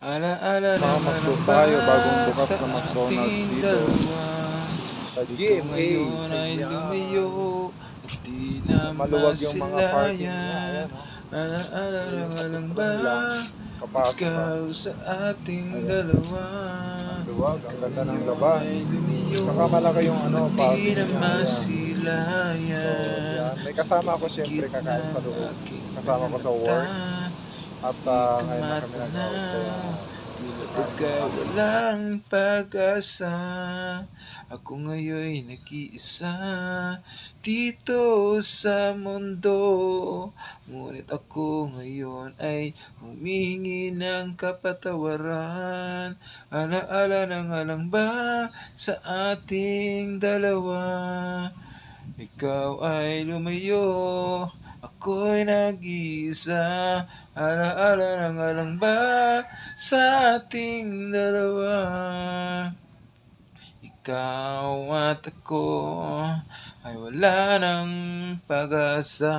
Alaala Baka ng mag-shoot alam ba tayo, bagong bukas sa na McDonald's ating dito dalawa? sa Ito GMA. ngayon ay lumayo Ayan. at di na Maluwag yung mga parking niya. masilayan. Ayan, oh. Alaala So, ng yung alam ba? apron lang, kapasok ka. Ikaw sa ating Ayan. dalawa. Ang luwag, ang Ikaw ganda ng ngayon labas. ay lumayo Saka malaki yung at di parking na niya. Ayan. So, masilayan. yan. May Sa kasama ako pagkikit siyempre kakain sa ng loob. aking Kasama mga ko sa mata, work. At di ka ngayon na kami nag-out. Kaya matanaw. Tila kain na bagay kami. walang pag-asa. Ako ngayon'y nag-iisa dito sa mundo. Ngunit ako ngayon ay humihingi ng kapatawaran. Alaala ng alang ba sa ating dalawa? Ikaw ay lumayo, ako'y nag-iisa. Alaala ng alang ba sa ating dalawa? Ikaw at ako ay wala ng pag-asa.